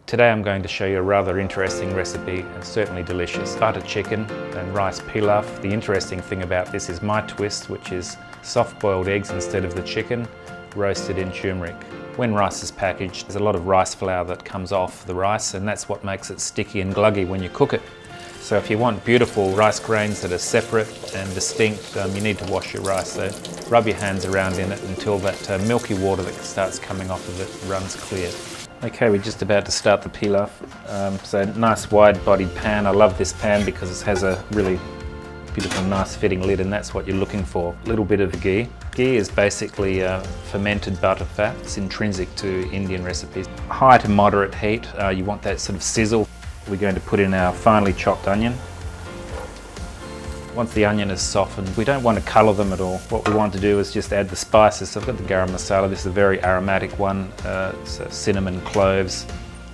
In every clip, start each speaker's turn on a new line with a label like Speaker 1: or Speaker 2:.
Speaker 1: Today I'm going to show you a rather interesting recipe and certainly delicious. Butter chicken and rice pilaf. The interesting thing about this is my twist, which is soft boiled eggs instead of the chicken, roasted in turmeric. When rice is packaged, there's a lot of rice flour that comes off the rice, and that's what makes it sticky and gluggy when you cook it. So if you want beautiful rice grains that are separate and distinct, you need to wash your rice. So rub your hands around in it until that milky water that starts coming off of it runs clear. Okay, we're just about to start the pilaf. So nice wide-bodied pan. I love this pan because it has a really beautiful, nice fitting lid, and that's what you're looking for. A little bit of ghee. Ghee is basically fermented butter fat. It's intrinsic to Indian recipes. High to moderate heat. You want that sort of sizzle. We're going to put in our finely chopped onion. Once the onion is softened, we don't want to colour them at all. What we want to do is just add the spices. So I've got the garam masala. This is a very aromatic one. So cinnamon, cloves,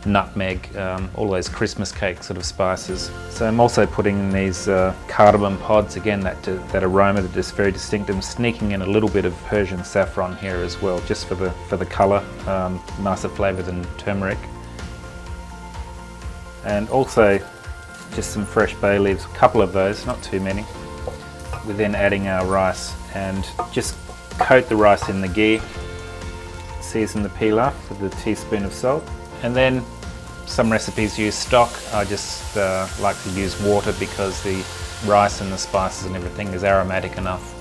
Speaker 1: nutmeg, all those Christmas cake sort of spices. So I'm also putting in these cardamom pods. Again, that aroma that is very distinct. I'm sneaking in a little bit of Persian saffron here as well, just for the colour, nicer flavour than turmeric. And also just some fresh bay leaves, a couple of those, not too many. We're then adding our rice and just coat the rice in the ghee. Season the pilaf with a teaspoon of salt. And then some recipes use stock. I just like to use water because the rice and the spices and everything is aromatic enough.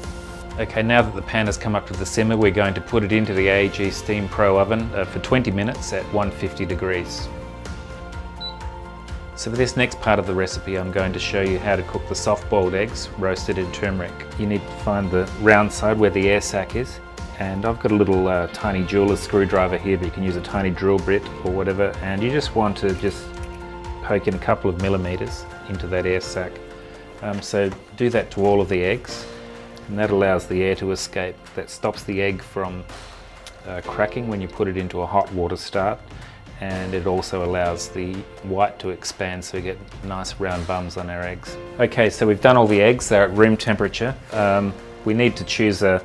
Speaker 1: Okay, now that the pan has come up to the simmer, we're going to put it into the AEG Steam Pro oven for 20 minutes at 150 degrees. So for this next part of the recipe, I'm going to show you how to cook the soft-boiled eggs roasted in turmeric. You need to find the round side where the air sac is, and I've got a little tiny jeweler's screwdriver here, but you can use a tiny drill bit or whatever, and you just want to poke in a couple of millimetres into that air sac. So do that to all of the eggs, and that allows the air to escape. That stops the egg from cracking when you put it into a hot water start. And it also allows the white to expand so we get nice round bums on our eggs. Okay, so we've done all the eggs, they're at room temperature. We need to choose a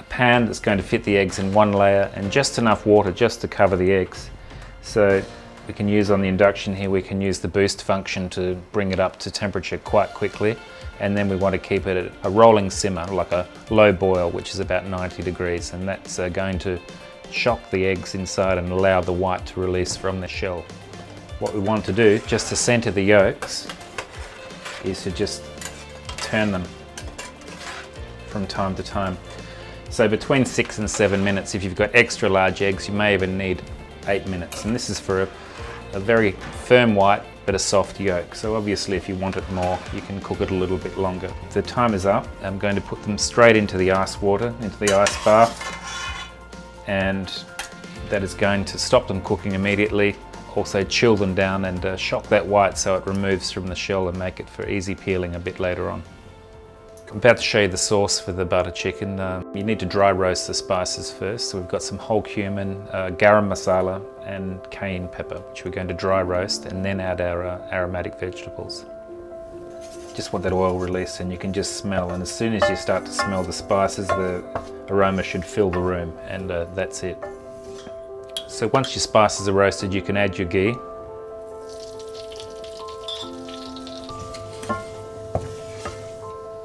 Speaker 1: pan that's going to fit the eggs in one layer and just enough water just to cover the eggs. So we can use on the induction here, we can use the boost function to bring it up to temperature quite quickly. And then we want to keep it at a rolling simmer, like a low boil, which is about 90 degrees. And that's going to shock the eggs inside and allow the white to release from the shell. What we want to do, just to centre the yolks, is to just turn them from time to time. So between 6 and 7 minutes. If you've got extra large eggs, you may even need 8 minutes. And this is for a very firm white but a soft yolk. So obviously if you want it more, you can cook it a little bit longer. The time is up. I'm going to put them straight into the ice water, into the ice bath. And that is going to stop them cooking immediately, also chill them down and shock that white so it removes from the shell and make it for easy peeling a bit later on. I'm about to show you the sauce for the butter chicken. You need to dry roast the spices first. So we've got some whole cumin, garam masala and cayenne pepper, which we're going to dry roast and then add our aromatic vegetables. Just want that oil released, and you can just smell, and as soon as you start to smell the spices, the aroma should fill the room, and that's it. So once your spices are roasted, you can add your ghee.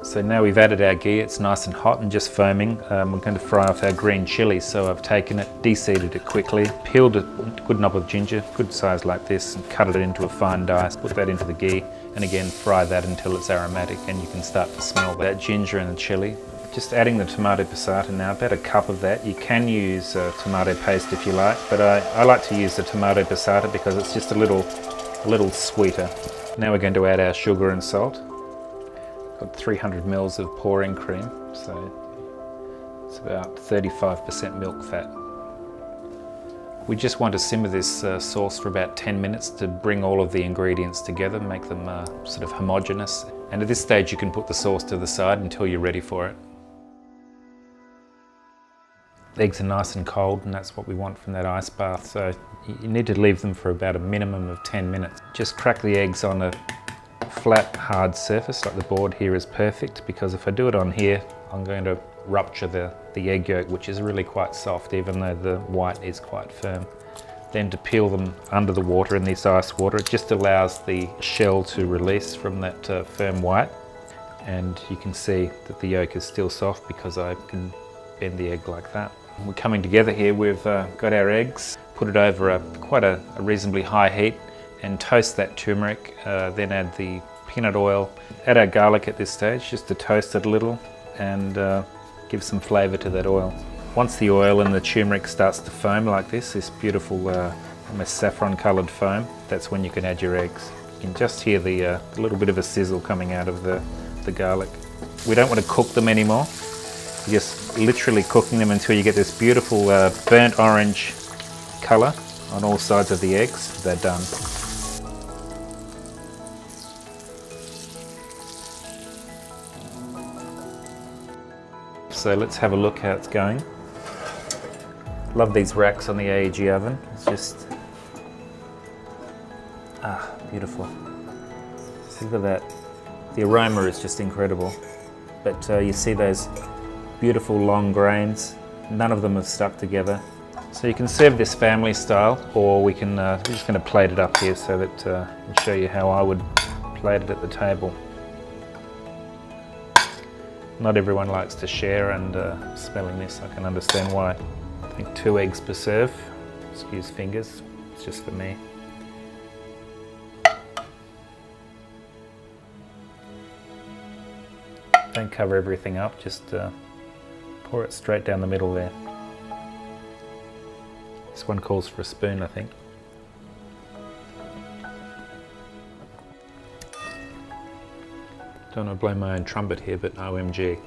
Speaker 1: So now we've added our ghee, it's nice and hot and just foaming. We're going to fry off our green chilli, so I've taken it, de-seeded it quickly, peeled a good knob of ginger, good size like this, and cut it into a fine dice, put that into the ghee, and again fry that until it's aromatic and you can start to smell that ginger and the chilli. Just adding the tomato passata now, about a cup of that. You can use tomato paste if you like, but I like to use the tomato passata because it's just a little sweeter. Now we're going to add our sugar and salt. Got 300 ml of pouring cream, so it's about 35% milk fat. We just want to simmer this sauce for about 10 minutes to bring all of the ingredients together, make them sort of homogeneous. And at this stage you can put the sauce to the side until you're ready for it. The eggs are nice and cold, and that's what we want from that ice bath, so you need to leave them for about a minimum of 10 minutes. Just crack the eggs on a flat, hard surface, like the board here is perfect, because if I do it on here, I'm going to rupture the egg yolk, which is really quite soft, even though the white is quite firm. then to peel them under the water in this ice water. It just allows the shell to release from that firm white, and you can see that the yolk is still soft because I can bend the egg like that. We're coming together here. We've got our eggs, put it over quite a reasonably high heat, and toast that turmeric, then add the peanut oil, add our garlic at this stage just to toast it a little and give some flavour to that oil. Once the oil and the turmeric starts to foam like this beautiful almost saffron coloured foam, that's when you can add your eggs. You can just hear the little bit of a sizzle coming out of the garlic. We don't want to cook them anymore. You're just literally cooking them until you get this beautiful burnt orange colour on all sides of the eggs. They're done. So let's have a look how it's going. Love these racks on the AEG oven. It's just, beautiful. See, look at that. The aroma is just incredible. But you see those beautiful long grains. None of them have stuck together. So you can serve this family style, or we can, we're just going to plate it up here so that I'll show you how I would plate it at the table. Not everyone likes to share, and smelling this I can understand why. I think 2 eggs per serve. Excuse fingers, it's just for me. Don't cover everything up, just pour it straight down the middle there. This one calls for a spoon, I think. Don't want to blow my own trumpet here, but OMG.